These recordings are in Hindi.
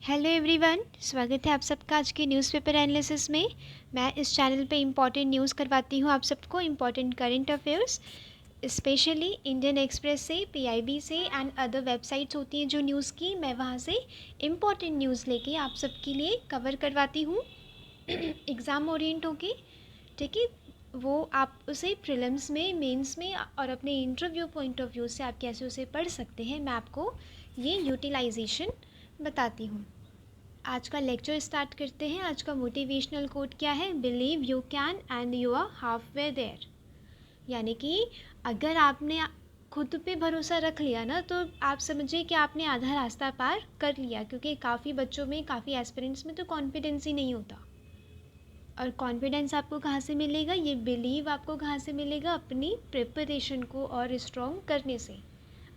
हेलो एवरीवन, स्वागत है आप सबका आज के न्यूज़पेपर एनालिसिस में। मैं इस चैनल पे इम्पॉर्टेंट न्यूज़ करवाती हूँ आप सबको, important current affairs, specially Indian express से, पीआईबी से एंड अदर वेबसाइट्स होती हैं जो न्यूज़ की, मैं वहाँ से इम्पॉर्टेंट न्यूज़ लेके आप सबके लिए कवर करवाती हूँ एग्ज़ाम ओरिएंट होके। ठीक है, वो आप उसे प्रीलिम्स में, मेंस में और अपने इंटरव्यू पॉइंट ऑफ व्यू से आप कैसे उसे पढ़ सकते हैं, मैं आपको ये यूटिलाइजेशन बताती हूँ। आज का लेक्चर स्टार्ट करते हैं। आज का मोटिवेशनल कोट क्या है? Believe you can and you are halfway there. यानी कि अगर आपने खुद पे भरोसा रख लिया ना, तो आप समझिए कि आपने आधा रास्ता पार कर लिया, क्योंकि काफ़ी बच्चों में, काफ़ी एस्पिरेंट्स में तो कॉन्फिडेंस ही नहीं होता। और कॉन्फिडेंस आपको कहाँ से मिलेगा? ये बिलीव आपको कहाँ से मिलेगा? अपनी प्रिपरेशन को और स्ट्रॉन्ग करने से।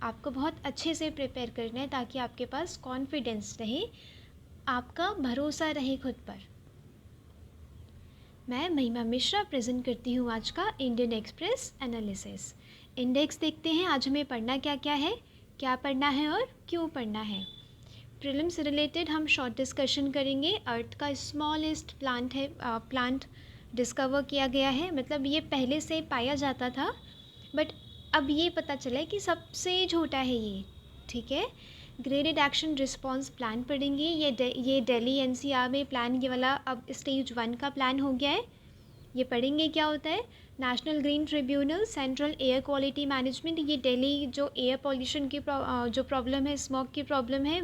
आपको बहुत अच्छे से प्रिपेयर करना है ताकि आपके पास कॉन्फिडेंस रहे, आपका भरोसा रहे खुद पर। मैं महिमा मिश्रा प्रेजेंट करती हूँ आज का इंडियन एक्सप्रेस एनालिसिस। इंडेक्स देखते हैं आज हमें पढ़ना क्या क्या है, क्या पढ़ना है और क्यों पढ़ना है। प्रीलिम्स से रिलेटेड हम शॉर्ट डिस्कशन करेंगे। अर्थ का स्मॉलेस्ट प्लांट है, प्लांट डिस्कवर किया गया है। मतलब ये पहले से पाया जाता था, बट अब ये पता चला है कि सबसे छोटा है ये। ठीक है, ग्रेडेड एक्शन रिस्पॉन्स प्लान पढ़ेंगे। ये दिल्ली एनसीआर में प्लान, ये वाला अब स्टेज 1 का प्लान हो गया है। ये पढ़ेंगे क्या होता है। National green tribunal, central air quality management, ये दिल्ली जो एयर पॉल्यूशन की जो प्रॉब्लम है, स्मॉग की प्रॉब्लम है,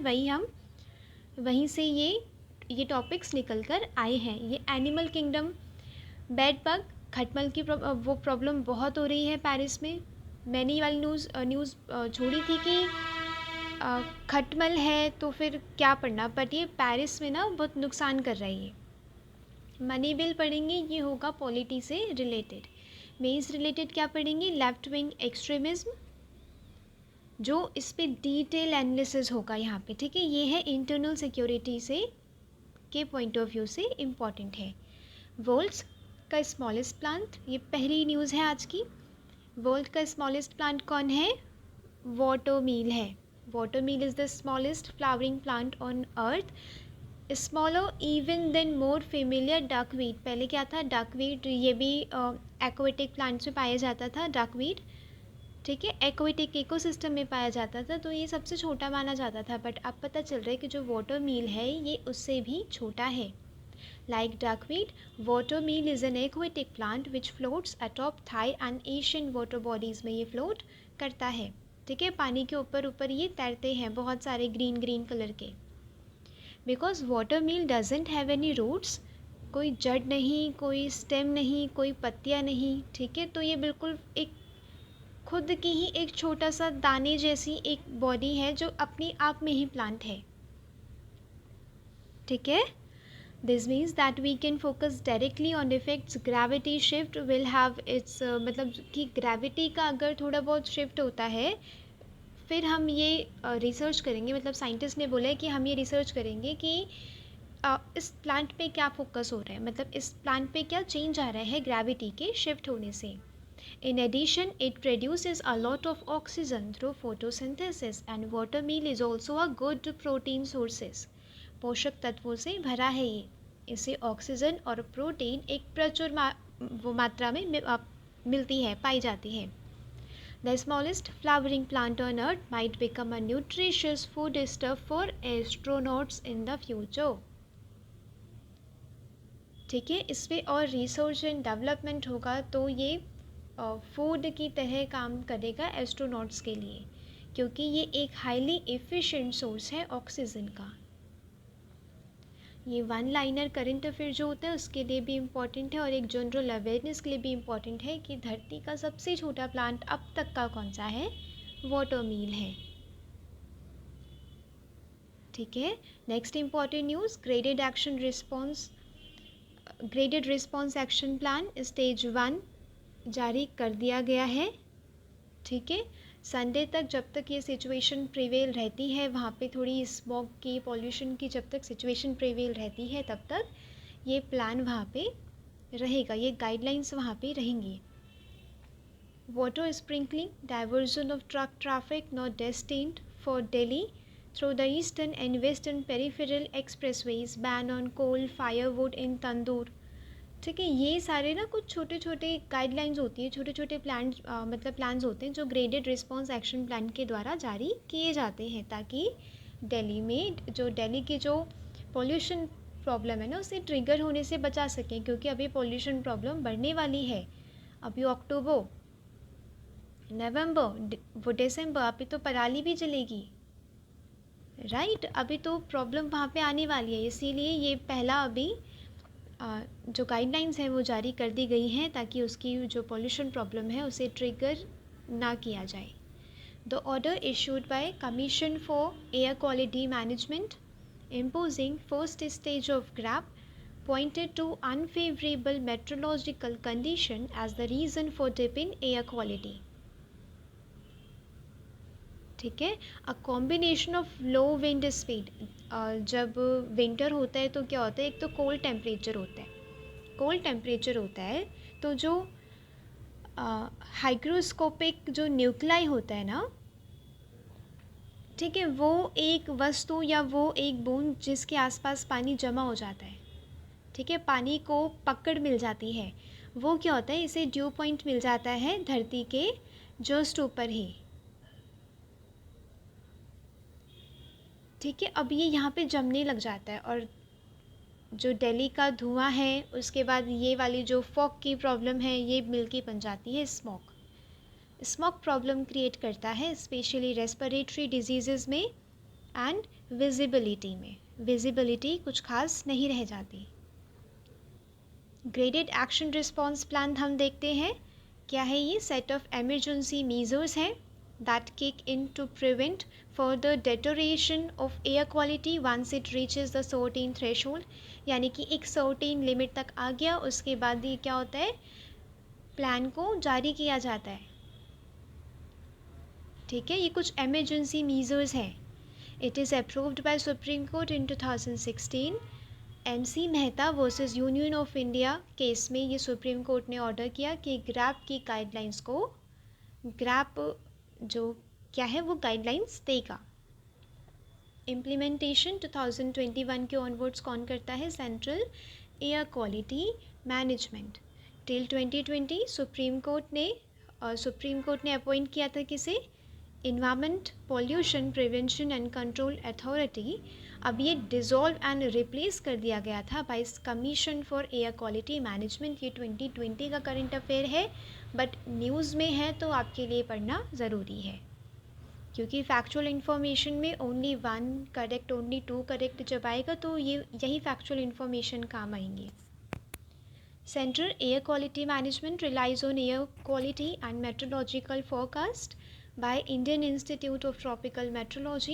वहीं से ये टॉपिक्स निकल कर आए हैं। ये एनिमल किंगडम, बेड बग, खटमल की वो प्रॉब्लम बहुत हो रही है पेरिस में। मैंने वाली न्यूज़ छोड़ी थी कि खटमल है तो फिर क्या पढ़ना, बट ये पेरिस में ना बहुत नुकसान कर रही है। मनी बिल पढ़ेंगे, ये होगा पॉलिटी से रिलेटेड। मेंस रिलेटेड क्या पढ़ेंगे? लेफ्ट विंग एक्सट्रीमिज्म, जो इस पे डिटेल एनालिसिस होगा यहाँ पे। ठीक है, ये है इंटरनल सिक्योरिटी से के पॉइंट ऑफ व्यू से इम्पॉर्टेंट है। वर्ल्ड्स का स्मॉलेस्ट प्लांट, ये पहली न्यूज़ है आज की। वर्ल्ड का स्मॉलेस्ट प्लांट कौन है? वाटरमील है। Watermeal is the smallest flowering plant on earth, smaller even than more familiar duckweed. पहले क्या था? डकवीड, ये भी एक्वेटिक प्लांट्स में पाया जाता था, डकवीड। ठीक है, एक्वेटिक इकोसिस्टम में पाया जाता था, तो ये सबसे छोटा माना जाता था। बट अब पता चल रहा है कि जो वाटरमील है ये उससे भी छोटा है। Like duckweed, watermeal is an aquatic plant which floats atop Thai and Asian water bodies में ये फ्लोट करता है। ठीक है, पानी के ऊपर ऊपर ये तैरते हैं, बहुत सारे ग्रीन ग्रीन कलर के। Because watermeal doesn't have any roots, कोई जड़ नहीं, कोई स्टेम नहीं, कोई पत्तियाँ नहीं। ठीक है, तो ये बिल्कुल एक खुद की ही एक छोटा सा दाने जैसी एक बॉडी है जो अपने आप में ही प्लांट है। ठीक है, this means that we can focus directly on effects gravity shift will have its, मतलब कि ग्रेविटी का अगर थोड़ा बहुत शिफ्ट होता है, फिर हम ये रिसर्च करेंगे। मतलब साइंटिस्ट ने बोला है कि हम ये रिसर्च करेंगे कि इस प्लांट पे क्या फोकस हो रहा है, मतलब इस प्लांट पे क्या चेंज आ रहा है ग्रेविटी के शिफ्ट होने से। In addition, it produces a lot of oxygen through photosynthesis and watermeal is also a good protein sources. पोषक तत्वों से भरा है ये, इससे ऑक्सीजन और प्रोटीन एक प्रचुर मात्रा में मिलती है, पाई जाती है। The smallest flowering plant on earth might become a nutritious food stuff for astronauts in the future. ठीक है, इस पर और रिसर्च एंड डेवलपमेंट होगा तो ये फूड की तरह काम करेगा एस्ट्रोनॉट्स के लिए, क्योंकि ये एक हाईली एफिशिएंट सोर्स है ऑक्सीजन का। ये वन लाइनर करंट अफेयर जो होता है उसके लिए भी इम्पॉर्टेंट है और एक जनरल अवेयरनेस के लिए भी इम्पॉर्टेंट है कि धरती का सबसे छोटा प्लांट अब तक का कौन सा है? वाटरमील है। ठीक है, next important news, graded response action plan stage 1 जारी कर दिया गया है। ठीक है, संडे तक जब तक ये सिचुएशन प्रिवेल रहती है, वहाँ पे थोड़ी स्मॉग की, पॉल्यूशन की जब तक सिचुएशन प्रिवेल रहती है, तब तक ये प्लान वहाँ पे रहेगा, ये गाइडलाइंस वहाँ पे रहेंगी। Water sprinkling, diversion of truck traffic not destined for Delhi through the eastern and western peripheral expressways, ban on coal, firewood in tandoor. ठीक है, ये सारे ना कुछ छोटे छोटे गाइडलाइंस होती है, छोटे छोटे प्लान मतलब प्लान्स होते हैं जो ग्रेडेड रिस्पॉन्स एक्शन प्लान के द्वारा जारी किए जाते हैं, ताकि दिल्ली में जो दिल्ली की जो पॉल्यूशन प्रॉब्लम है ना उसे ट्रिगर होने से बचा सकें, क्योंकि अभी पॉल्यूशन प्रॉब्लम बढ़ने वाली है। अभी अक्टूबर, नवंबर, वो दिसंबर, अभी तो पराली भी जलेगी, राइट। अभी तो प्रॉब्लम वहाँ पे आने वाली है, इसीलिए ये पहला अभी जो गाइडलाइंस हैं वो जारी कर दी गई हैं, ताकि उसकी जो पॉल्यूशन प्रॉब्लम है उसे ट्रिगर ना किया जाए। The order issued by commission for air quality management imposing first stage of GRAP pointed to unfavorable meteorological condition as the reason for dip in air quality. ठीक है, a combination of low wind speed, जब विंटर होता है तो क्या होता है, एक तो कोल्ड टेम्परेचर होता है, कोल्ड टेम्परेचर होता है तो जो हाइग्रोस्कोपिक जो न्यूक्लाई होता है ना, ठीक है, वो एक वस्तु या वो एक बूंद जिसके आसपास पानी जमा हो जाता है, ठीक है, पानी को पकड़ मिल जाती है, वो क्या होता है, इसे ड्यू पॉइंट मिल जाता है धरती के जस्ट ऊपर ही। ठीक है, अब ये यहाँ पे जमने लग जाता है, और जो दिल्ली का धुआं है, उसके बाद ये वाली जो फॉग की प्रॉब्लम है, ये मिलके बन जाती है स्मॉग। स्मॉग प्रॉब्लम क्रिएट करता है स्पेशली रेस्पिरेटरी डिजीज़ में एंड विजिबिलिटी में। विजिबिलिटी कुछ खास नहीं रह जाती। ग्रेडेड एक्शन रिस्पॉन्स प्लान हम देखते हैं, क्या है ये, सेट ऑफ एमरजेंसी मेजर्स हैं that kick in to prevent further deterioration of air quality once it reaches the certain threshold, यानी कि एक सर्टेन लिमिट तक आ गया, उसके बाद ये क्या होता है, प्लान को जारी किया जाता है। ठीक है, ये कुछ एमरजेंसी मीजर्स हैं। It is approved by supreme court in 2016। MC Mehta versus union of India case में ये सुप्रीम कोर्ट ने ऑर्डर किया कि ग्रैप की गाइडलाइंस को, ग्रैप जो क्या है वो गाइडलाइंस देगा। इम्प्लीमेंटेशन 2021 के ऑनवर्ड्स कौन करता है, central air quality management. Till 2020 supreme court ने अपॉइंट किया था किसे, environment pollution prevention and control authority. अब ये डिज़ोल्व एंड रिप्लेस कर दिया गया था bye commission for air quality management. ये 2020 का करंट अफेयर है, बट न्यूज़ में है तो आपके लिए पढ़ना ज़रूरी है, क्योंकि फैक्चुअल इन्फॉर्मेशन में ओनली 1 करेक्ट, ओनली 2 करेक्ट जब आएगा तो यही फैक्चुअल इन्फॉर्मेशन काम आएंगे। Central air quality management relies on air quality and meteorological forecast by Indian Institute of Tropical Meteorology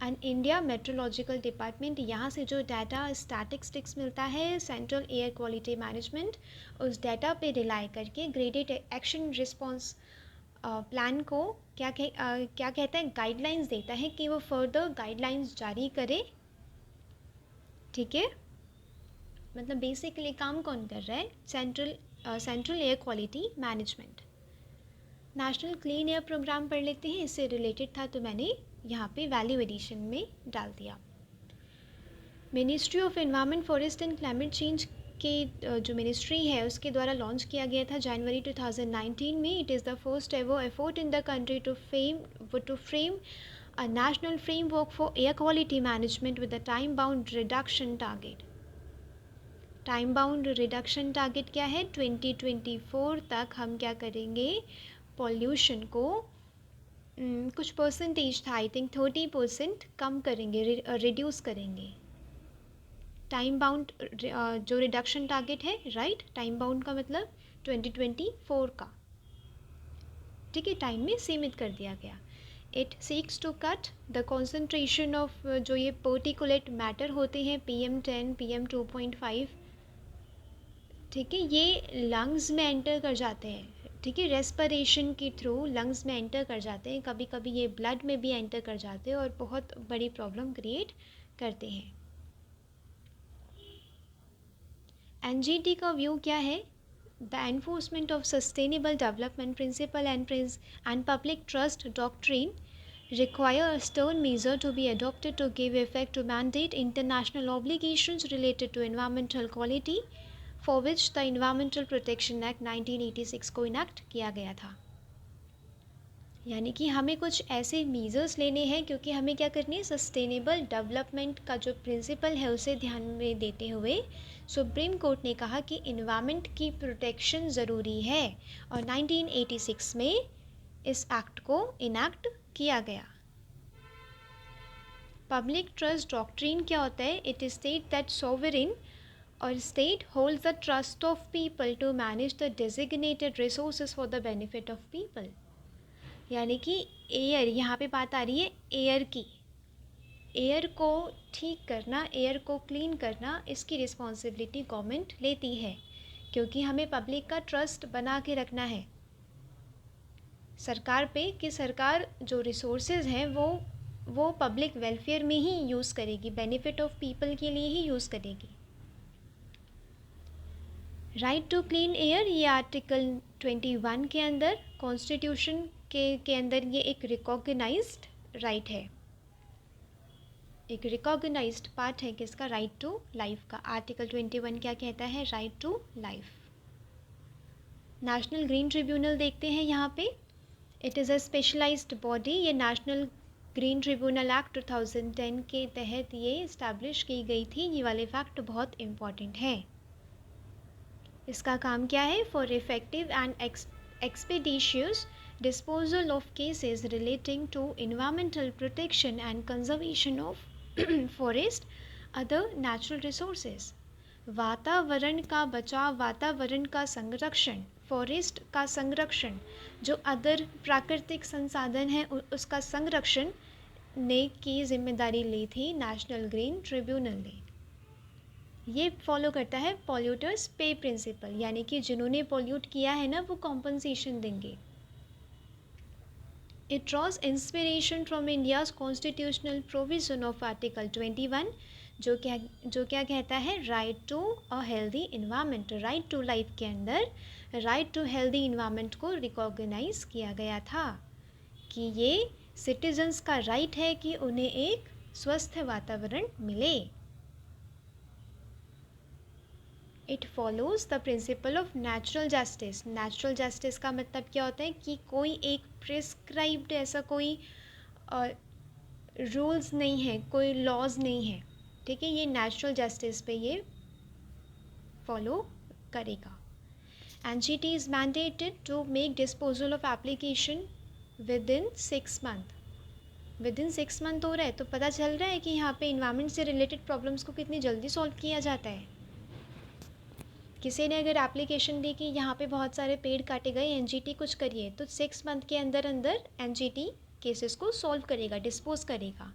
and India Meteorological Department। यहाँ से जो डाटा स्टैटिस्टिक्स मिलता है सेंट्रल एयर क्वालिटी मैनेजमेंट, उस डाटा पे रिलाई करके ग्रेडेड एक्शन रिस्पॉन्स प्लान को क्या कहता है, गाइडलाइंस देता है कि वो फर्दर गाइडलाइंस जारी करे। ठीक है, मतलब बेसिकली काम कौन कर रहा है, central air quality management. National clean air programme पढ़ लेते हैं, इससे रिलेटेड था तो मैंने यहाँ पे वैल्यू एडिशन में डाल दिया। Ministry of environment forest and climate change के जो मिनिस्ट्री है उसके द्वारा लॉन्च किया गया था जनवरी 2019 में। It is the first ever effort in the country to frame a national framework for air quality management with the time bound reduction target. Time bound reduction target क्या है, 2024 तक हम क्या करेंगे, पॉल्यूशन को कुछ परसेंटेज था, आई थिंक 30% कम करेंगे, रिड्यूस करेंगे। टाइम बाउंड जो रिडक्शन टारगेट है, राइट, टाइम बाउंड का मतलब 2024 का, ठीक है, टाइम में सीमित कर दिया गया। It seeks to cut the concentration of जो ये पर्टिकुलेट मैटर होते हैं PM10, PM2.5, ठीक है, ये लंग्स में एंटर कर जाते हैं, ठीक है, रेस्पिरेशन के थ्रू लंग्स में एंटर कर जाते हैं, कभी कभी ये ब्लड में भी एंटर कर जाते हैं और बहुत बड़ी प्रॉब्लम क्रिएट करते हैं। NGT का व्यू क्या है, the enforcement of sustainable development principle and public trust doctrine require a stern measure to be adopted to give effect to mandate international obligations related to environmental quality, for which the Environmental Protection Act 1986 को इनैक्ट किया गया था। यानी कि हमें कुछ ऐसे मीज़र्स लेने हैं, क्योंकि हमें क्या करनी है, सस्टेनेबल डेवलपमेंट का जो प्रिंसिपल है उसे ध्यान में देते हुए सुप्रीम कोर्ट ने कहा कि इन्वायरमेंट की प्रोटेक्शन ज़रूरी है, और 1986 में इस एक्ट को इनैक्ट किया गया। पब्लिक ट्रस्ट डॉक्ट्रिन क्या होता है? It is state that sovereign और state holds the trust of people to manage the designated resources for the benefit of people. यानी कि एयर, यहाँ पे बात आ रही है एयर की। एयर को ठीक करना, एयर को क्लीन करना, इसकी रिस्पॉन्सिबिलिटी गवर्नमेंट लेती है, क्योंकि हमें पब्लिक का ट्रस्ट बना के रखना है सरकार पे कि सरकार जो रिसोर्सेज हैं वो पब्लिक वेलफेयर में ही यूज़ करेगी, बेनिफिट ऑफ पीपल के लिए ही यूज़ करेगी। राइट टू क्लीन एयर, ये आर्टिकल 21 के अंदर कॉन्स्टिट्यूशन के अंदर ये एक रिकॉग्नाइज्ड राइट है, एक रिकॉग्नाइज्ड पार्ट है किसका? राइट टू लाइफ का। आर्टिकल 21 क्या कहता है? Right to life. National green tribunal देखते हैं यहाँ पे। It is a specialised body. ये नेशनल ग्रीन ट्रिब्यूनल एक्ट 2010 के तहत ये इस्टेब्लिश की गई थी। ये वाले फैक्ट बहुत इम्पॉर्टेंट हैं। इसका काम क्या है? For effective and expeditious disposal of cases relating to environmental protection and conservation of forest other natural resources। वातावरण का बचाव, वातावरण का संरक्षण, फॉरेस्ट का संरक्षण, जो अदर प्राकृतिक संसाधन है उसका संरक्षण ने की जिम्मेदारी ली थी नेशनल ग्रीन ट्रिब्यूनल ने। ये फॉलो करता है पॉल्यूटर्स पे प्रिंसिपल, यानी कि जिन्होंने पॉल्यूट किया है ना वो कॉम्पनसेशन देंगे। It draws inspiration from India's constitutional provision of Article 21 जो क्या कहता है? Right to a healthy environment. Right to life के अंदर राइट टू हेल्दी इन्वायरमेंट को रिकॉग्नाइज किया गया था कि ये सिटीजन्स का राइट है कि उन्हें एक स्वस्थ वातावरण मिले। It follows the principle of natural justice. Natural justice का मतलब क्या होता है कि कोई एक प्रिस्क्राइब्ड ऐसा कोई रूल्स नहीं है, कोई लॉज नहीं है, ठीक है। ये नेचुरल जस्टिस पे ये फॉलो करेगा। NGT is mandated to make disposal of application within 6 month. Within 6 month हो रहा है तो पता चल रहा है कि यहाँ पे इन्वायरमेंट से रिलेटेड प्रॉब्लम्स को कितनी जल्दी सॉल्व किया जाता है। किसी ने अगर एप्लीकेशन दी कि यहाँ पे बहुत सारे पेड़ काटे गए, एनजीटी कुछ करिए, तो 6 मंथ के अंदर अंदर एनजीटी केसेस को सॉल्व करेगा, डिस्पोज करेगा।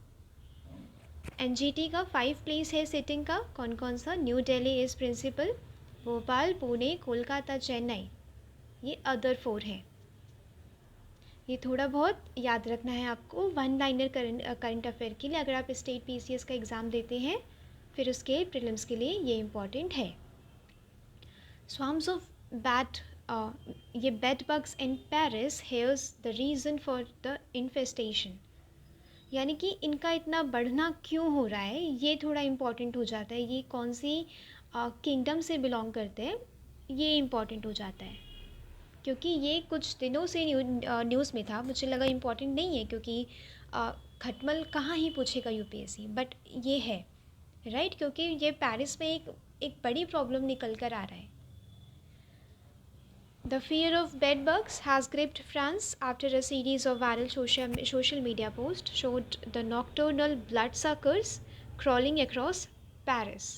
एनजीटी का 5 प्लेस है सिटिंग का, कौन कौन सा? New Delhi is principal, Bhopal, Pune, Kolkata, Chennai, ये अदर 4 है। ये थोड़ा बहुत याद रखना है आपको 1 लाइनर करंट अफेयर के लिए, अगर आप स्टेट पीसीएस का एग्ज़ाम देते हैं फिर उसके प्रीलिम्स के लिए ये इम्पॉर्टेंट है। Swarms of ये bed bugs in Paris, here's the reason for the infestation। यानी कि इनका इतना बढ़ना क्यों हो रहा है ये थोड़ा इम्पॉर्टेंट हो जाता है। ये कौन सी किंगडम से बिलोंग करते हैं ये इम्पॉर्टेंट हो जाता है, क्योंकि ये कुछ दिनों से न्यूज़ में था। मुझे लगा इम्पॉर्टेंट नहीं है क्योंकि खटमल कहाँ ही पूछेगा यूपीएससी, बट ये है राइट, क्योंकि ये पेरिस में एक बड़ी प्रॉब्लम निकल कर आ रहा है। The fear of bed bugs has gripped France after a series of viral social media posts showed the nocturnal bloodsuckers crawling across Paris।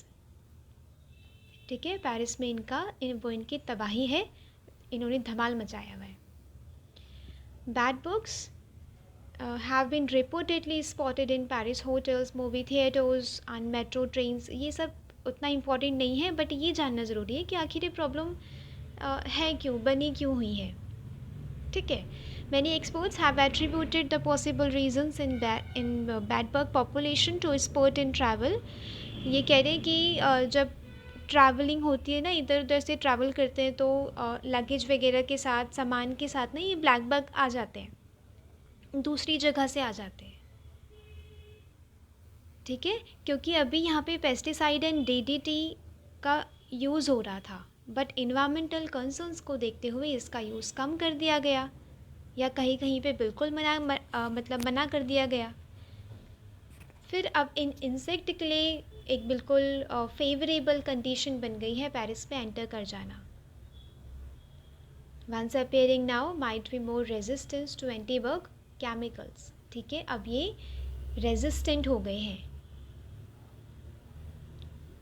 ठीक है, पेरिस में इनकी तबाही है, इन्होंने धमाल मचाया हुआ है। Bed bugs have been reportedly spotted in Paris hotels, movie theaters and metro trains। ये सब उतना इम्पोर्टेंट नहीं है, बट ये जानना ज़रूरी है कि आखिर ये प्रॉब्लम है क्यों, बनी क्यों हुई है। ठीक है, many experts have attributed the possible reasons in bed bug population to sport in travel. ये कह रहे हैं कि जब ट्रैवलिंग होती है ना, इधर उधर से ट्रैवल करते हैं तो लगेज वगैरह के साथ, सामान के साथ ना ये ब्लैक बग आ जाते हैं, दूसरी जगह से आ जाते हैं, ठीक है, क्योंकि अभी यहाँ पे पेस्टिसाइड एंड डीडीटी का यूज़ हो रहा था, बट इन्वायरमेंटल कंसर्न्स को देखते हुए इसका यूज़ कम कर दिया गया, या कहीं कहीं पे बिल्कुल मतलब मना कर दिया गया। फिर अब इन इंसेक्ट के लिए एक बिल्कुल फेवरेबल कंडीशन बन गई है पेरिस पे एंटर कर जाना। Once appearing now might be more resistance to antibug chemicals, ठीक है, अब ये रेजिस्टेंट हो गए हैं।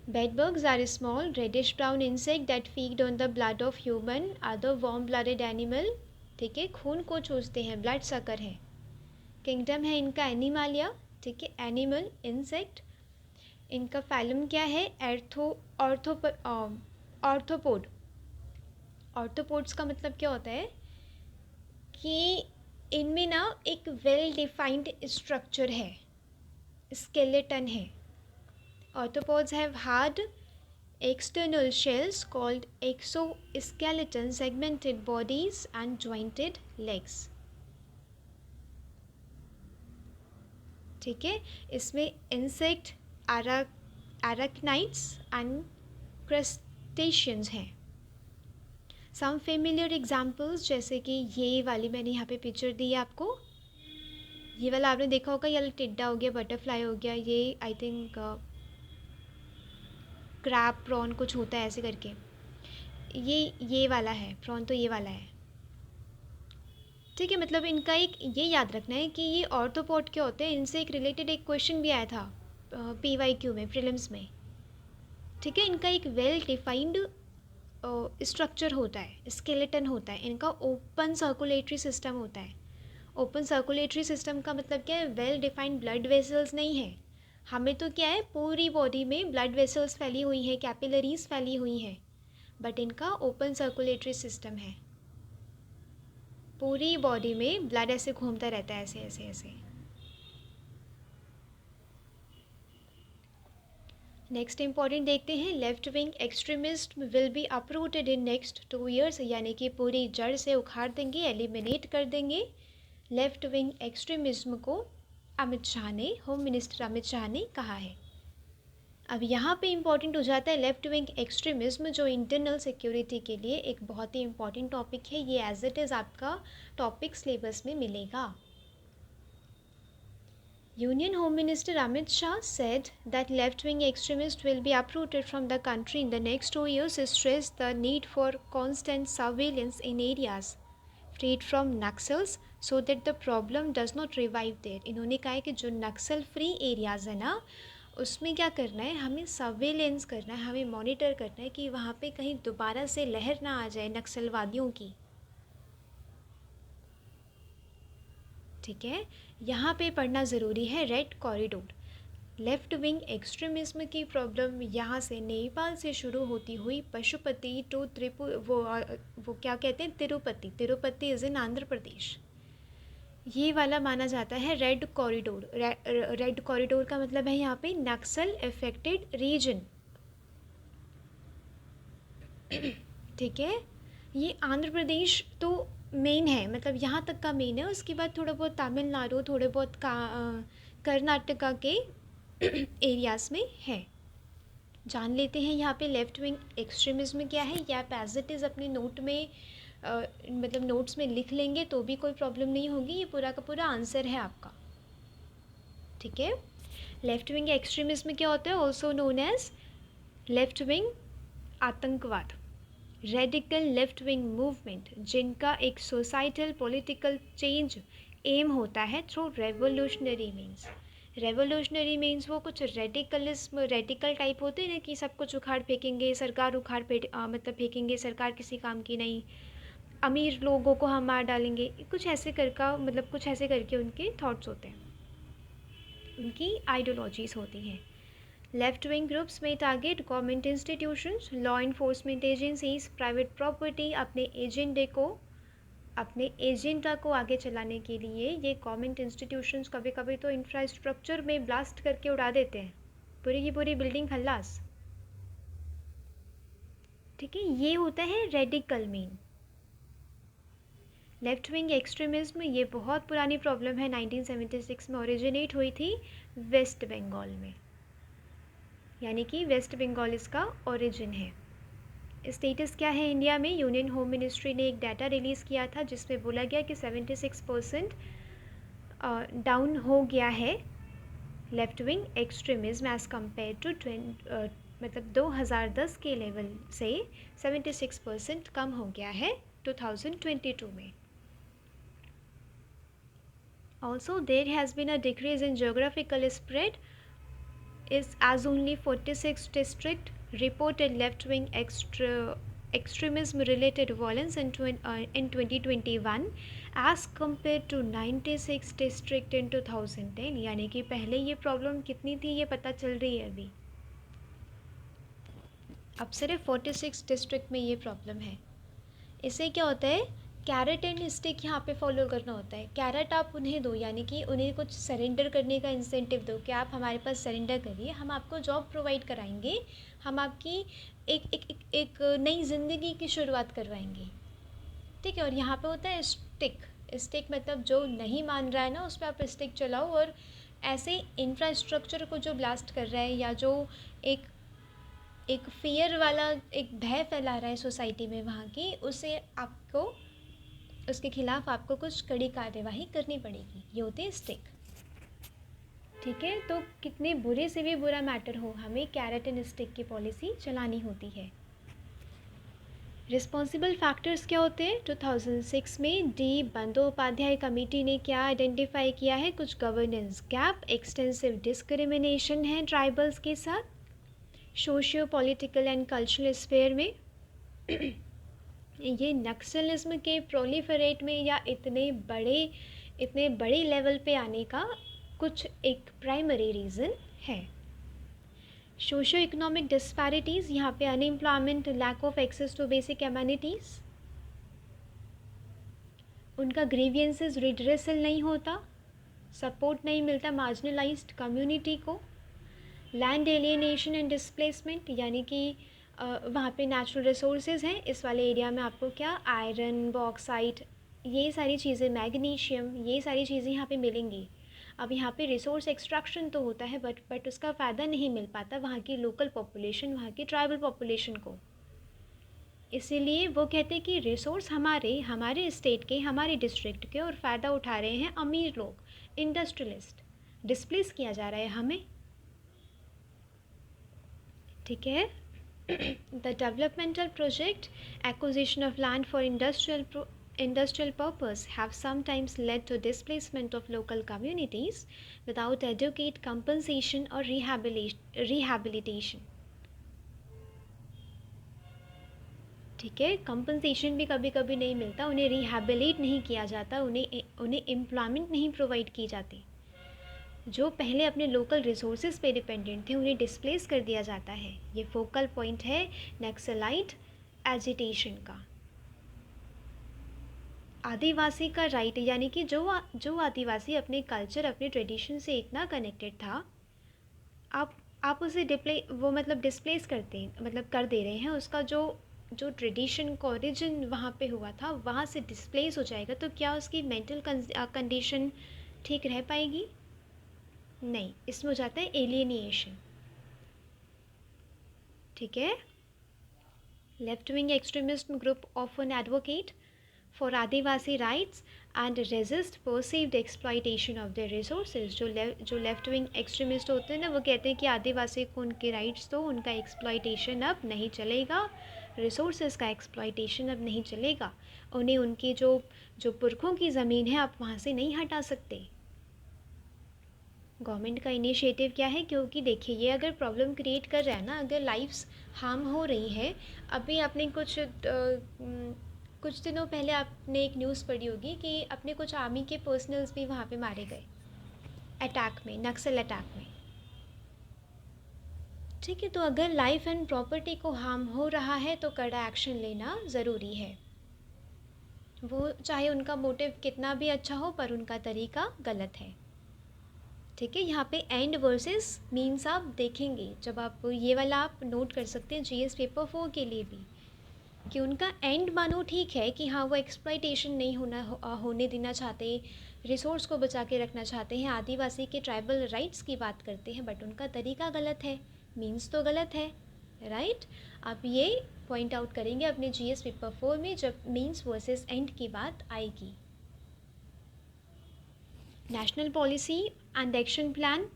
Bedbugs are small reddish brown insect that feed on the blood of human other warm blooded animal, ठीक है, खून को चूसते हैं, ब्लड सकर है। किंगडम है इनका एनिमालिया, ठीक है, एनिमल इंसेक्ट। इनका फाइलम क्या है, ऑर्थोपोड। ऑर्थोपोड्स का मतलब क्या होता है कि इनमें ना एक वेल डिफाइंड स्ट्रक्चर है, स्केलेटन है। Arthropods have hard external shells called exoskeleton, segmented bodies and jointed legs, ठीक है। इसमें इंसेक्ट, arachnids एंड क्रस्टेशियंस हैं। सम फेमिलियर एग्जाम्पल्स जैसे कि ये वाली मैंने यहाँ पे पिक्चर दी है आपको, ये वाला आपने देखा होगा, ये टिड्डा हो गया, बटरफ्लाई हो गया, ये आई थिंक क्रैब प्रॉन कुछ होता है ऐसे करके, ये वाला है प्रॉन, तो ये वाला है, ठीक है। मतलब इनका एक ये याद रखना है कि ये ऑर्थोपोड क्या होते हैं, इनसे एक रिलेटेड एक क्वेश्चन भी आया था PYQ में, प्रीलिम्स में, ठीक है। इनका एक वेल डिफाइंड स्ट्रक्चर होता है, स्केलेटन होता है, इनका ओपन सर्कुलेटरी सिस्टम होता है। ओपन सर्कुलेटरी सिस्टम का मतलब क्या है, वेल डिफाइंड ब्लड वेसल्स नहीं है। हमें तो क्या है, पूरी बॉडी में ब्लड वेसल्स फैली हुई हैं, कैपिलरीज फैली हुई हैं, बट इनका ओपन सर्कुलेटरी सिस्टम है, पूरी बॉडी में ब्लड ऐसे घूमता रहता है, ऐसे ऐसे ऐसे। नेक्स्ट इंपॉर्टेंट देखते हैं, left wing extremist will be uprooted in next 2 years, यानी कि पूरी जड़ से उखाड़ देंगे, एलिमिनेट कर देंगे लेफ्ट विंग एक्सट्रीमिज्म को, अमित शाह ने, होम मिनिस्टर अमित शाह ने कहा है। अब यहाँ पे इम्पॉर्टेंट हो जाता है लेफ्ट विंग एक्सट्रीमिज्म, जो इंटरनल सिक्योरिटी के लिए एक बहुत ही इम्पॉर्टेंट टॉपिक है, ये एज इट इज़ आपका टॉपिक सिलेबस में मिलेगा। Union Home Minister Amit Shah said that left-wing extremists will be uprooted from the country in the next 2 years. He stressed the need for constant surveillance in areas freed from Naxals so that the problem does not revive there. इन्होंने कहा है कि जो नक्सल फ्री एरियाज़ है ना, उसमें क्या करना है, हमें सर्वेलेंस करना है, हमें मॉनिटर करना है कि वहाँ पे कहीं दोबारा से लहर ना आ जाए नक्सलवादियों की, ठीक है। यहाँ पे पढ़ना ज़रूरी है red corridor. Left wing extremism की प्रॉब्लम यहाँ से नेपाल से शुरू होती हुई पशुपति टू वो क्या कहते हैं, तिरुपति इज़ इन आंध्र प्रदेश, ये वाला माना जाता है रेड कॉरिडोर। रेड कॉरिडोर का मतलब है यहाँ पे नक्सल अफेक्टेड रीजन, ठीक है। ये आंध्र प्रदेश तो मेन है, मतलब यहाँ तक का मेन है, उसके बाद थोड़ा बहुत तमिलनाडु, थोड़े बहुत कर्नाटका के एरियाज़ में है। जान लेते हैं यहाँ पे लेफ़्ट विंग एक्सट्रीमिज्म क्या है, या आप एज इट इज़ अपने नोट में मतलब नोट्स में लिख लेंगे तो भी कोई प्रॉब्लम नहीं होगी, ये पूरा का पूरा आंसर है आपका, ठीक है। लेफ्ट विंग एक्सट्रीमिज्म क्या होता है, also known as left wing आतंकवाद, रेडिकल लेफ्ट विंग मूवमेंट, जिनका एक सोसाइटल पॉलिटिकल चेंज एम होता है through revolutionary means. Revolutionary means वो कुछ रेडिकल टाइप होते हैं ना, कि सब कुछ उखाड़ फेंकेंगे, सरकार मतलब फेंकेंगे, सरकार किसी काम की नहीं, अमीर लोगों को हम मार डालेंगे, कुछ ऐसे मतलब कुछ ऐसे करके उनके थॉट्स होते हैं, उनकी आइडियोलॉजीज़ होती हैं। Left wing groups may target government institutions, law enforcement agencies, private property, अपने एजेंडा को आगे चलाने के लिए ये गवर्नमेंट इंस्टीट्यूशंस कभी कभी तो इंफ्रास्ट्रक्चर में ब्लास्ट करके उड़ा देते हैं, पूरी की पूरी बिल्डिंग खल्लास, ठीक है। ये होता है radical mean. Left wing extremism ये बहुत पुरानी प्रॉब्लम है, 1976 में ओरिजिनेट हुई थी वेस्ट बंगाल में, यानी कि वेस्ट बंगाल इसका ओरिजिन है। स्टेटस क्या है इंडिया में? यूनियन होम मिनिस्ट्री ने एक डाटा रिलीज़ किया था जिसमें बोला गया कि 76% डाउन हो गया है left wing extremism as compare to मतलब 2010 के लेवल से 76% कम हो गया है 2022 में। Also, there has been a decrease in geographical spread is as only 46 districts reported left-wing extremism-related violence in 2021 as compared to 96 districts in 2010। यानी कि पहले ये प्रॉब्लम कितनी थी ये पता चल रही है अभी, अब सिर्फ 46 डिस्ट्रिक्ट में ये प्रॉब्लम है। इससे क्या होता है, कैरेट एंड स्टिक यहाँ पे फॉलो करना होता है। कैरेट आप उन्हें दो, यानी कि उन्हें कुछ सरेंडर करने का इंसेंटिव दो कि आप हमारे पास सरेंडर करिए, हम आपको जॉब प्रोवाइड कराएंगे, हम आपकी एक नई ज़िंदगी की शुरुआत करवाएंगे, ठीक है। और यहाँ पे होता है स्टिक। स्टिक मतलब जो नहीं मान रहा है ना, उस पर आप स्टिक चलाओ, और ऐसे इंफ्रास्ट्रक्चर को जो ब्लास्ट कर रहा है या जो एक फियर वाला एक भय फैला रहा है सोसाइटी में वहाँ की, उसे आपको उसके खिलाफ आपको कुछ कड़ी कार्यवाही करनी पड़ेगी। ये होते हैं स्टिक, ठीक है। तो कितने बुरे से भी बुरा मैटर हो, हमें कैरेट एंड स्टिक की पॉलिसी चलानी होती है। रिस्पॉन्सिबल फैक्टर्स क्या होते हैं? 2006 में डी बंदोपाध्याय कमेटी ने क्या आइडेंटिफाई किया है? कुछ गवर्नेंस गैप, एक्सटेंसिव डिस्क्रिमिनेशन है ट्राइबल्स के साथ, socio political and cultural sphere में ये नक्सलिज्म के प्रोलिफरेट में या इतने बड़े लेवल पे आने का कुछ एक प्राइमरी रीज़न है। सोशियो इकोनॉमिक डिस्पैरिटीज़, यहाँ पे unemployment, lack of access to basic amenities, उनका ग्रीवियंसेस रिड्रेसल नहीं होता, सपोर्ट नहीं मिलता मार्जिनलाइज्ड कम्युनिटी को, लैंड एलियनेशन एंड डिस्प्लेसमेंट, यानी कि वहाँ पे नेचुरल रिसोर्सेज हैं, इस वाले एरिया में आपको क्या आयरन, बॉक्साइट, ये सारी चीज़ें, मैग्नीशियम, ये सारी चीज़ें यहाँ पे मिलेंगी। अब यहाँ पे रिसोर्स एक्सट्रैक्शन तो होता है बट उसका फ़ायदा नहीं मिल पाता वहाँ की लोकल पॉपुलेशन, वहाँ की ट्राइबल पॉपुलेशन को। इसीलिए वो कहते हैं कि रिसोर्स हमारे स्टेट के, हमारे डिस्ट्रिक्ट के, और फ़ायदा उठा रहे हैं अमीर लोग, इंडस्ट्रियलिस्ट, डिस्प्लेस किया जा रहा है हमें, ठीक है। The developmental project, acquisition of land for industrial purpose have sometimes led to displacement of local communities without adequate compensation or rehabilitation, ठीक है। कंपनसेशन भी कभी कभी नहीं मिलता, उन्हें रिहैबिलिट नहीं किया जाता, उन्हें एम्प्लॉयमेंट नहीं प्रोवाइड की जाती। जो पहले अपने लोकल रिसोर्सेज पे डिपेंडेंट थे उन्हें डिस्प्लेस कर दिया जाता है। ये फोकल पॉइंट है नक्सलाइट एजिटेशन का। आदिवासी का राइट, यानी कि जो आदिवासी अपने कल्चर, अपने ट्रेडिशन से इतना कनेक्टेड था, आप उसे डिस्प्लेस करते, मतलब कर दे रहे हैं। उसका जो ट्रेडिशन का ओरिजिन वहाँ पे हुआ था, वहाँ से डिस्प्लेस हो जाएगा, तो क्या उसकी मेंटल कंडीशन ठीक रह पाएगी? नहीं, इसमें हो जाता है एलियनेशन, ठीक है। Left wing extremist group often advocate for Adivasi rights and resist perceived exploitation of their resources. जो लेफ्ट विंग एक्सट्रीमिस्ट होते हैं ना, वो कहते हैं कि आदिवासी को उनके राइट्स दो, उनका एक्सप्लॉयटेशन अब नहीं चलेगा, रिसोर्सेज का एक्सप्लॉयटेशन अब नहीं चलेगा, उन्हें उनकी जो पुरखों की ज़मीन है आप वहाँ से नहीं हटा सकते। गवर्नमेंट का इनिशिएटिव क्या है? क्योंकि देखिए, ये अगर प्रॉब्लम क्रिएट कर रहा है ना, अगर लाइफ्स हार्म हो रही है, अभी आपने कुछ दिनों पहले आपने एक न्यूज़ पढ़ी होगी कि अपने कुछ आर्मी के पर्सनल्स भी वहाँ पे मारे गए अटैक में, नक्सल अटैक में, ठीक है। तो अगर लाइफ एंड प्रॉपर्टी को हार्म हो रहा है तो कड़ा एक्शन लेना ज़रूरी है, वो चाहे उनका मोटिव कितना भी अच्छा हो पर उनका तरीका गलत है, ठीक है। यहाँ पे एंड वर्सेस मीन्स आप देखेंगे, जब आप ये वाला आप नोट कर सकते हैं जीएस पेपर 4 के लिए भी, कि उनका एंड मानो ठीक है कि हाँ वो एक्सप्लॉइटेशन नहीं होने देना चाहते, रिसोर्स को बचा के रखना चाहते हैं, आदिवासी के ट्राइबल राइट्स की बात करते हैं, बट उनका तरीका गलत है, मीन्स तो गलत है, राइट। आप ये पॉइंट आउट करेंगे अपने जीएस पेपर 4 में जब मीन्स वर्सेस एंड की बात आएगी। National policy and action plan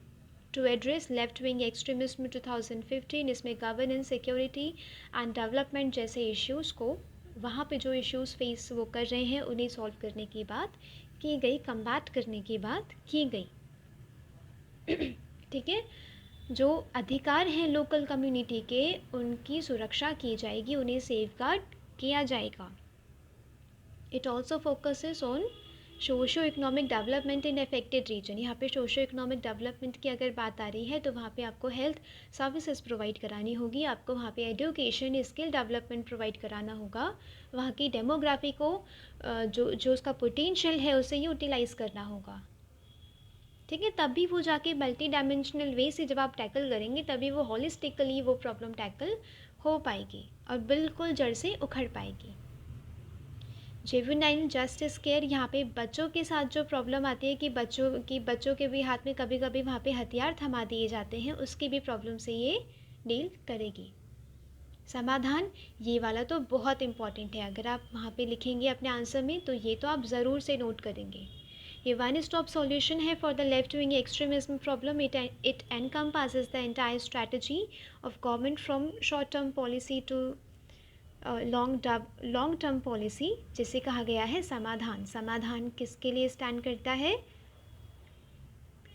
to address left wing extremism 2015, इसमें गवर्नेंस, सिक्योरिटी एंड डेवलपमेंट जैसे इश्यूज़ को, वहाँ पे जो इश्यूज़ फेस वो कर रहे हैं उन्हें सॉल्व करने की बात की गई, कम्बैट करने की बात की गई। ठीक है, जो अधिकार हैं लोकल कम्युनिटी के उनकी सुरक्षा की जाएगी, उन्हें सेफगार्ड किया जाएगा। It also focuses on socio economic development in affected region. यहाँ पे सोशो इकोनॉमिक डेवलपमेंट की अगर बात आ रही है तो वहाँ पे आपको हेल्थ सर्विसेज प्रोवाइड करानी होगी, आपको वहाँ पे एजुकेशन, स्किल डेवलपमेंट प्रोवाइड कराना होगा, वहाँ की डेमोग्राफी को जो उसका पोटेंशियल है उसे यूटिलाइज़ करना होगा। ठीक है, तभी वो जाके मल्टी डायमेंशनल वे से जब आप टैकल करेंगे तभी वो होलिस्टिकली वो प्रॉब्लम टैकल हो पाएगी और बिल्कुल जड़ से उखड़ पाएगी। जुवेनाइल जस्टिस केयर, यहाँ पे बच्चों के साथ जो प्रॉब्लम आती है कि बच्चों के भी हाथ में कभी कभी वहाँ पे हथियार थमा दिए जाते हैं, उसकी भी प्रॉब्लम से ये डील करेगी। समाधान, ये वाला तो बहुत इम्पॉर्टेंट है, अगर आप वहाँ पे लिखेंगे अपने आंसर में तो ये तो आप ज़रूर से नोट करेंगे। ये वन स्टॉप सॉल्यूशन है for the left wing extremism problem. It encompasses the entire strategy of government from short term policy to long term policy, जिसे कहा गया है समाधान। समाधान किसके लिए स्टैंड करता है,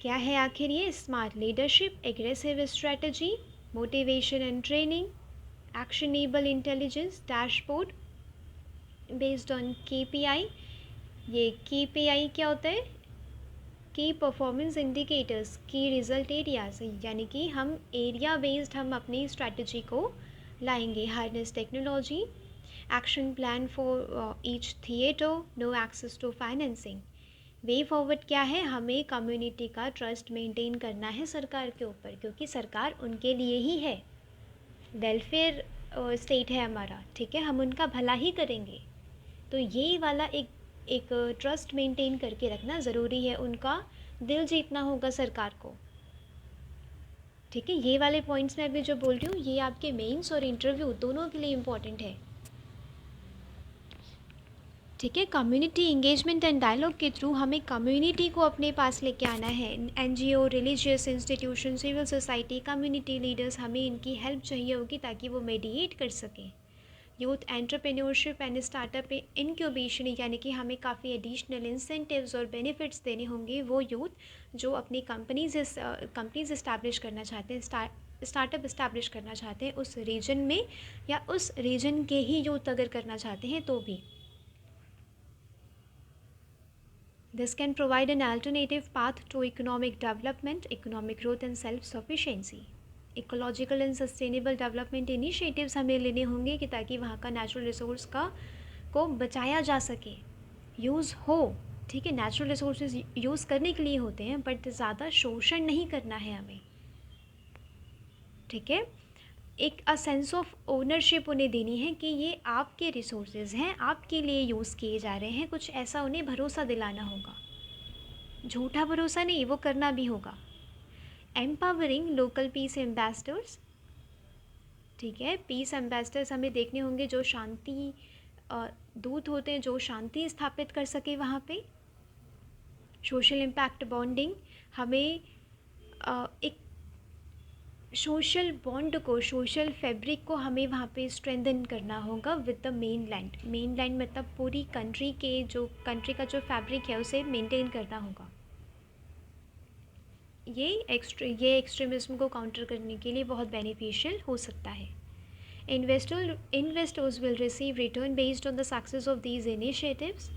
क्या है आखिर ये? Smart leadership, aggressive strategy, motivation and training, actionable intelligence, dashboard based on KPI। ये KPI क्या होता है? की परफॉर्मेंस इंडिकेटर्स, की रिजल्ट एरियाज, यानी कि हम एरिया बेस्ड हम अपनी स्ट्रैटेजी को लाएंगे। Harness technology, action plan for each theatre, no access to financing. Way forward क्या है? हमें कम्युनिटी का ट्रस्ट मेंटेन करना है सरकार के ऊपर, क्योंकि सरकार उनके लिए ही है, वेलफेयर स्टेट है हमारा, ठीक है, हम उनका भला ही करेंगे। तो ये वाला एक ट्रस्ट मेंटेन करके रखना ज़रूरी है, उनका दिल जीतना होगा सरकार को। ठीक है, ये वाले पॉइंट्स मैं अभी जो बोल रही हूँ ये आपके मेंस और इंटरव्यू दोनों के लिए इम्पॉर्टेंट है। ठीक है, कम्युनिटी इंगेजमेंट एंड डायलॉग के थ्रू हमें कम्युनिटी को अपने पास लेके आना है। NGO, religious institution, civil society, community leaders, हमें इनकी हेल्प चाहिए होगी ताकि वो मेडिएट कर सकें। Youth entrepreneurship and startup incubation, यानी कि हमें काफ़ी एडिशनल इंसेंटिव्स और बेनिफिट्स देने होंगे वो यूथ जो अपनी कंपनीज इस्टेब्लिश करना चाहते हैं, स्टार्टअप इस्टेब्लिश करना चाहते हैं उस रीजन में, या उस रीजन के ही यूथ अगर करना चाहते हैं तो भी। This can provide an alternative path to economic development, economic growth and self-sufficiency. Ecological and sustainable development initiatives हमें लेने होंगे कि ताकि वहाँ का नेचुरल रिसोर्स को बचाया जा सके, यूज़ हो। ठीक है, नेचुरल रिसोर्सेज यूज़ करने के लिए होते हैं बट ज़्यादा शोषण नहीं करना है हमें। ठीक है, एक सेंस ऑफ ओनरशिप उन्हें देनी है कि ये आपके रिसोर्सेज हैं, आपके लिए यूज़ किए जा रहे हैं, कुछ ऐसा उन्हें भरोसा दिलाना होगा, झूठा भरोसा नहीं, वो करना भी होगा। एम्पावरिंग लोकल पीस एम्बेसडर्स, ठीक है, पीस एम्बेसडर्स हमें देखने होंगे जो शांति दूत होते हैं, जो शांति स्थापित कर सके वहाँ पे। सोशल इम्पैक्ट बॉन्डिंग, हमें एक सोशल बॉन्ड को, सोशल फैब्रिक को हमें वहाँ पे स्ट्रेंथन करना होगा विद द मेन लैंड मतलब पूरी कंट्री का जो फैब्रिक है उसे मेंटेन करना होगा। ये एक्सट्रीमिज्म को काउंटर करने के लिए बहुत बेनिफिशियल हो सकता है। Investors will receive return based on the success of these initiatives.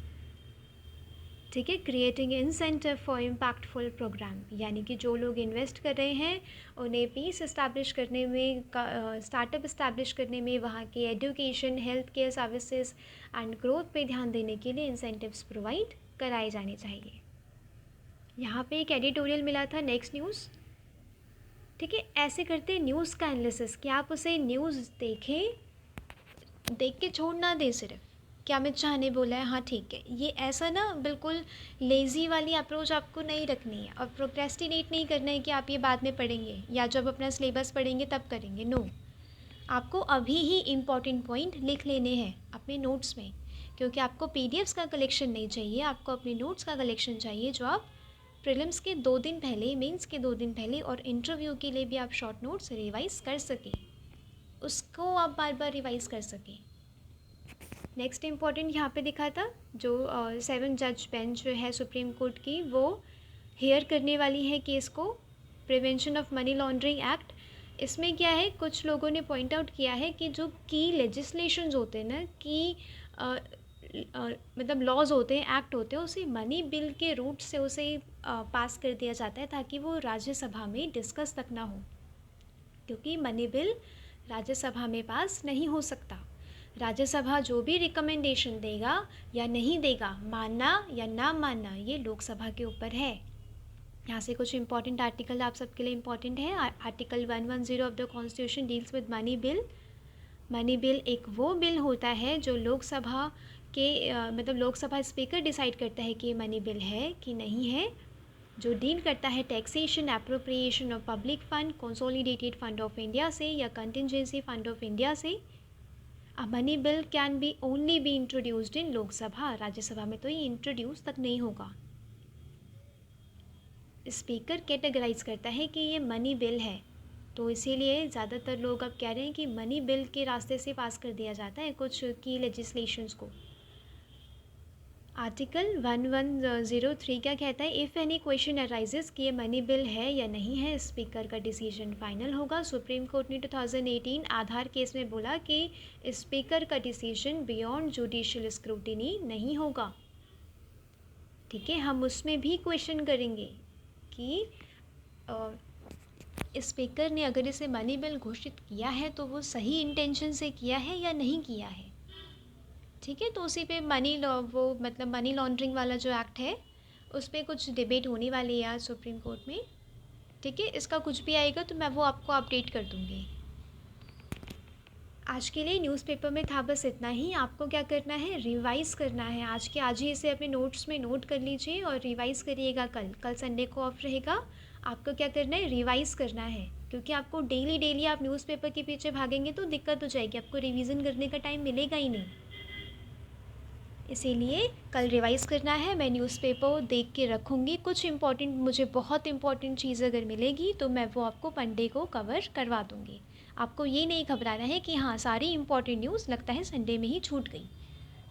ठीक है, creating incentive for impactful programme, यानी कि जो लोग इन्वेस्ट कर रहे हैं उन्हें पीस इस्टेब्लिश करने में, स्टार्टअप इस्टेब्लिश करने में, वहाँ के education, health care services and growth पे ध्यान देने के लिए इंसेंटिव्स प्रोवाइड कराए जाने चाहिए। यहाँ पे एक एडिटोरियल मिला था नेक्स्ट न्यूज़। ठीक है, ऐसे करते न्यूज़ का एनालिसिस कि आप उसे न्यूज़ देखें, देख के छोड़ ना दे सिर्फ कि अमित शाह ने बोला है हाँ ठीक है। ये ऐसा ना बिल्कुल लेज़ी वाली अप्रोच आपको नहीं रखनी है, और प्रोक्रेस्टिनेट नहीं करना है कि आप ये बाद में पढ़ेंगे या जब अपना सिलेबस पढ़ेंगे तब करेंगे। नो, आपको अभी ही इम्पॉर्टेंट पॉइंट लिख लेने हैं अपने नोट्स में, क्योंकि आपको पीडीएफ्स का कलेक्शन नहीं चाहिए, आपको अपने नोट्स का कलेक्शन चाहिए जो आप प्रीलिम्स के 2 दिन पहले, मेंस के 2 दिन पहले और इंटरव्यू के लिए भी आप शॉर्ट नोट्स रिवाइज़ कर सकें, उसको आप बार बार रिवाइज़ कर सकें। नेक्स्ट इम्पॉर्टेंट यहाँ पे दिखा था जो 7 जज बेंच है सुप्रीम कोर्ट की, वो हेयर करने वाली है केस को, prevention of money laundering act. इसमें क्या है, कुछ लोगों ने पॉइंट आउट किया है कि जो की लेजिस्लेशंस होते हैं ना, कि मतलब लॉज होते हैं, एक्ट होते हैं, उसे मनी बिल के रूट से उसे पास कर दिया जाता है ताकि वो राज्यसभा में डिस्कस तक ना हो, क्योंकि मनी बिल राज्यसभा में पास नहीं हो सकता। राज्यसभा जो भी रिकमेंडेशन देगा या नहीं देगा, मानना या ना मानना, ये लोकसभा के ऊपर है। यहाँ से कुछ इंपॉर्टेंट आर्टिकल आप सबके लिए इंपॉर्टेंट है। Article 110 of the constitution deals with money bill. Money bill एक वो बिल होता है जो लोकसभा के मतलब लोकसभा स्पीकर डिसाइड करता है कि ये मनी बिल है कि नहीं है, जो डील करता है taxation, appropriation of public fund, consolidated fund of India से या कंटिजेंसी फंड ऑफ इंडिया से। A money bill can be only be introduced in Lok Sabha, Rajya Sabha में तो ये इंट्रोड्यूस तक नहीं होगा। स्पीकर कैटेगराइज करता है कि ये मनी बिल है, तो इसीलिए ज़्यादातर लोग अब कह रहे हैं कि मनी बिल के रास्ते से पास कर दिया जाता है कुछ की लेजिस्लेशंस को। आर्टिकल 1103 क्या कहता है, इफ़ एनी क्वेश्चन अराइजेस कि ये मनी बिल है या नहीं है, स्पीकर का डिसीजन फाइनल होगा। सुप्रीम कोर्ट ने 2018 आधार केस में बोला कि स्पीकर का डिसीजन बियॉन्ड जुडिशियल स्क्रूटिनी नहीं होगा। ठीक है, हम उसमें भी क्वेश्चन करेंगे कि स्पीकर ने अगर इसे मनी बिल घोषित किया है तो वो सही इंटेंशन से किया है या नहीं किया है। ठीक है, तो उसी पे मनी लॉ, वो मतलब मनी लॉन्ड्रिंग वाला जो एक्ट है उस पर कुछ डिबेट होने वाली है आज सुप्रीम कोर्ट में। ठीक है, इसका कुछ भी आएगा तो मैं वो आपको अपडेट कर दूँगी। आज के लिए न्यूज़पेपर में था बस इतना ही। आपको क्या करना है, रिवाइज़ करना है आज ही इसे अपने नोट्स में नोट कर लीजिए और रिवाइज़ करिएगा। कल संडे को ऑफ रहेगा। आपको क्या करना है, रिवाइज़ करना है, क्योंकि आपको डेली आप न्यूज़पेपर के पीछे भागेंगे तो दिक्कत हो जाएगी, आपको रिवीजन करने का टाइम मिलेगा ही नहीं। इसीलिए कल रिवाइज़ करना है। मैं न्यूज़पेपर देख के रखूँगी, कुछ इंपॉर्टेंट, मुझे बहुत इंपॉर्टेंट चीज़ अगर मिलेगी तो मैं वो आपको मंडे को कवर करवा दूँगी। आपको ये नहीं घबराना है कि हाँ सारी इंपॉर्टेंट न्यूज़ लगता है संडे में ही छूट गई।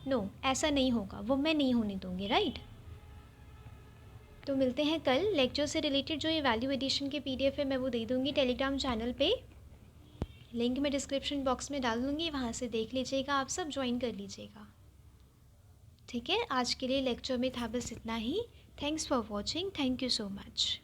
नो, ऐसा नहीं होगा, वो मैं नहीं होने दूँगी, राइट। तो मिलते हैं कल। लेक्चर से रिलेटेड जो ये वैल्यू एडिशन के पीडीएफ है मैं वो दे दूँगी टेलीग्राम चैनल पे, लिंक मैं डिस्क्रिप्शन बॉक्स में डाल दूँगी, वहाँ से देख लीजिएगा, आप सब ज्वाइन कर लीजिएगा। ठीक है, आज के लिए लेक्चर में था बस इतना ही। Thanks for watching, thank you so much.